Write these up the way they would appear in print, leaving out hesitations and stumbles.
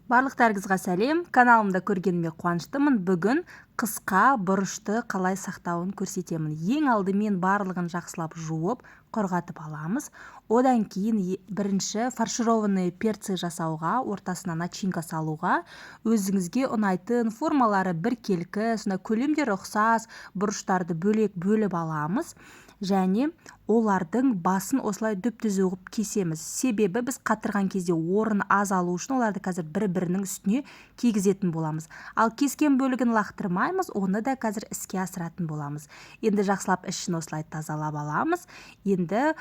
Барлықтарыңызға сәлем, каналымда көргеніме қуаныштымын. Бүгін қысқа бұрышты қалай сақтауын көрсетемін. Ең алдымен барлығын жақсылап жуып, құрғатып аламыз. Одан кейін бірінші фаршированный перцы жасауға, ортасына начинка салуға, өзіңізге ұнайтын формалары біркелкі, көлемдері ұқсас бұрыштарды бөліп аламыз. Және олардың басын осылай дүп-түзу қылып кесеміз. Себебі біз қатырған кезде орын аз алу үшін оларды қазір бір-бірінің үстіне кигізетін боламыз. Ал кескен бөлігін лақтырмаймыз, оны да қазір іске асыратын боламыз. Енді жақсылап ішін осылай тазалап аламыз. Енді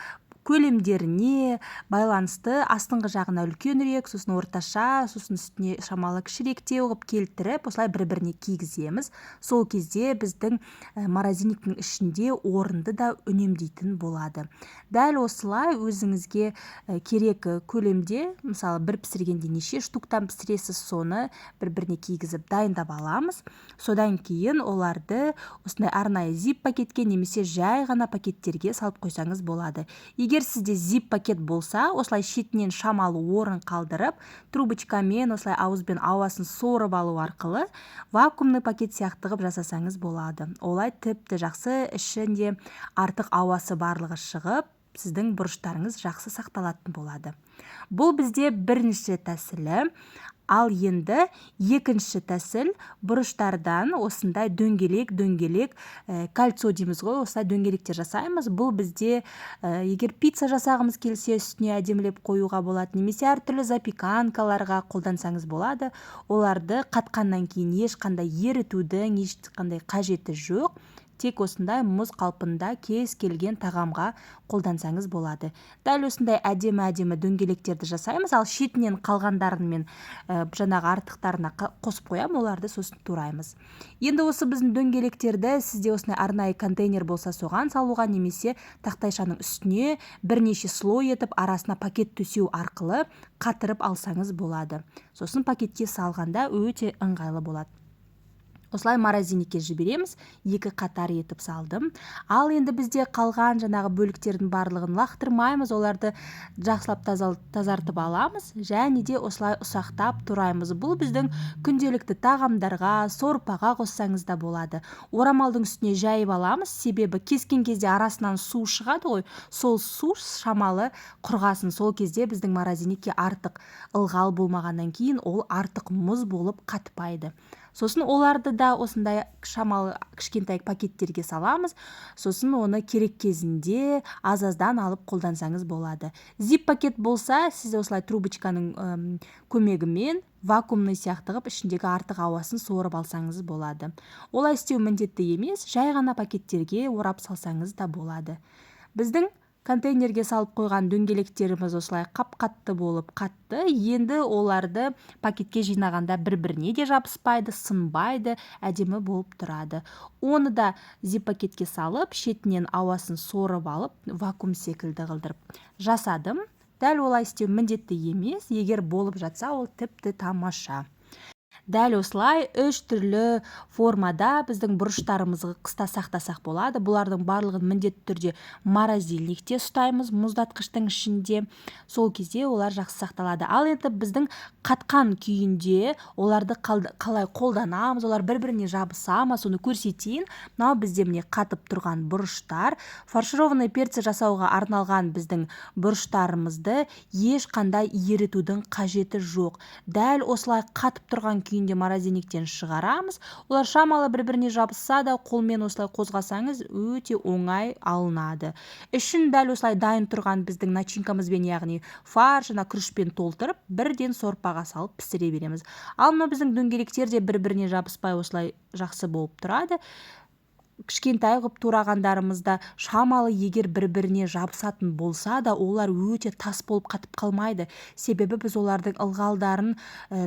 көлемдеріне байланысты астыңғы жағына үлкенірек, сосын орташа, сосын үстіне шамалы кішіректеу қылып келтіріп, осылай бір-біріне кигіземіз. Сол кезде біздің морозильниктің ішінде орынды да үнемдейтін болады. Дәл осылай өзіңізге керек көлемде, мысалы бір пісіргенде неше штуктан пісіресіз, соны бір-біріне кигізіп дайындап аламыз. Содан кейін оларды осындай арнайы зип пакетке немесе жай ғана пакеттерге салып қойсаңыз болады. Егер сізде зип пакет болса, осылай шетінен шамалы орын қалдырып, трубочкамен осылай ауызбен ауасын сорып алу арқылы вакуумный пакет сияқты қылып жасасаңыз болады. Олай тіпті жақсы, ішінде артық ауасы барлығы шығып, сіздің бұрыштарыңыз жақсы сақталатын болады. Бұл бізде бірінші тәсілі. Ал енді екінші тәсіл, бұрыштардан осындай дөңгелек кольцо дейміз ғой, осылай дөңгелектер жасаймыз. Бұл бізде егер пицца жасағымыз келсе, үстіне әдемілеп қоюға болады, немесе әртүрлі запеканкаларға қолдансаңыз болады. Оларды қатқаннан кейін ешқандай ерітудің ешқандай қажеті жоқ. Тек осындай мұз қалпында кез келген тағамға қолдансаңыз болады. Дәл осындай әдемі дөңгелектерді жасаймыз, ал шетінен қалғандарын мен жаңағы артықтарына қосып қоямын, оларды сосын тураймыз. Енді осы біздің дөңгелектерді сізде осындай арнайы контейнер болса, соған салуға, немесе тақтайшаның үстіне бірнеше слой етіп, арасына пакет төсеу арқылы қатырып алсаңыз болады. Сосын пакетке салғанда өте ыңғайлы болады. Осылай морозильникке жібереміз, екі қатар етіп салдым. Ал енді бізде қалған жаңағы бөліктердің барлығын лақтырмаймыз, оларды жақсылап тазартып аламыз, және де осылай ұсақтап тураймыз. Бұл біздің күнделікті тағамдарға, сорпаға қоссаңыз да болады. Орамалдың үстіне жайып аламыз, себебі кескен кезде арасынан су шығады ғой, сол су шамалы құрғасын. Сол кезде біздің морозильникке артық ылғал болмағаннан кейін ол артық мұз болып қатпайды. Сосын оларды да осындай шамалы кішкентай пакеттерге саламыз. Сосын оны керек кезінде аз-аздан алып қолдансаңыз болады. Зип пакет болса, сіз осылай трубочканың көмегімен вакуумный сияқты қылып ішіндегі артық ауасын сорып алсаңыз болады. Олай істеу міндетті емес, жай ғана пакеттерге орап салсаңыз да болады. Біздің контейнерге салып қойған дөңгелектеріміз осылай қап-қатты болып қатты. Енді оларды пакетке жинағанда бір-біріне де жабыспайды, сынбайды, әдемі болып тұрады. Оны да зип пакетке салып, шетінен ауасын сорып алып, вакуум секілді қылдырып жасадым. Дәл олай істеу міндетті емес, егер болып жатса, ол тіпті тамаша. Дәл осылай 3 түрлі формада біздің бұрыштарымызды қыста сақтасақ болады. Бұлардың барлығын міндетті түрде морозильникте ұстаймыз, мұздатқыштың ішінде. Сол кезде олар жақсы сақталады. Ал енді біздің қатқан күйінде оларды қалай қолданамыз, олар бір-біріне жабыса ма, соны көрсетейін. Мынау бізде міне қатып тұрған бұрыштар. Фаршированный перцы жасауға арналған біздің бұрыштарымызды ешқандай ерітудің қажеті жоқ. Дәл осылай қатып тұрған күйінде морозильниктен шығарамыз. Олар шамалы бір-біріне жабысса да, қолмен осылай қозғасаңыз өте оңай алынады. Ішін дәл осылай дайын тұрған біздің начинкамызбен, яғни фарш, күрішпен толтырып, бірден сорпаға салып пісіре береміз. Ал мына біздің дөңгелектер де бір-біріне жабыспай осылай жақсы болып тұрады. Кішкентай қылып турағандарымызда шамалы егер бір-біріне жабысатын болса да, олар өте тас болып қатып қалмайды. Себебі біз олардың ылғалдарын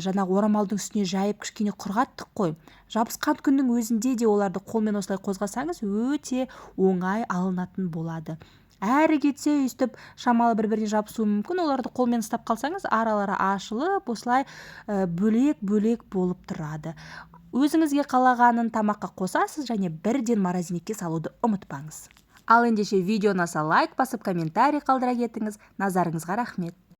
жаңағы орамалдың үстіне жайып кішкене құрғаттық қой. Жабысқан күннің өзінде де оларды қолмен осылай қозғасаңыз өте оңай алынатын болады. Әрі кетсе өйстіп шамалы бір-біріне жабысуы мүмкін, оларды қолмен ұстап қалсаңыз, аралары ашылып, осылай бөлек болып тұрады. Өзіңізге қалағанын тамаққа қосасыз, және бірден морозильникке салуды ұмытпаңыз. Ал ендеше видеоны лайк басып, комментарий қалдыра кетіңіз. Назарыңызға рахмет.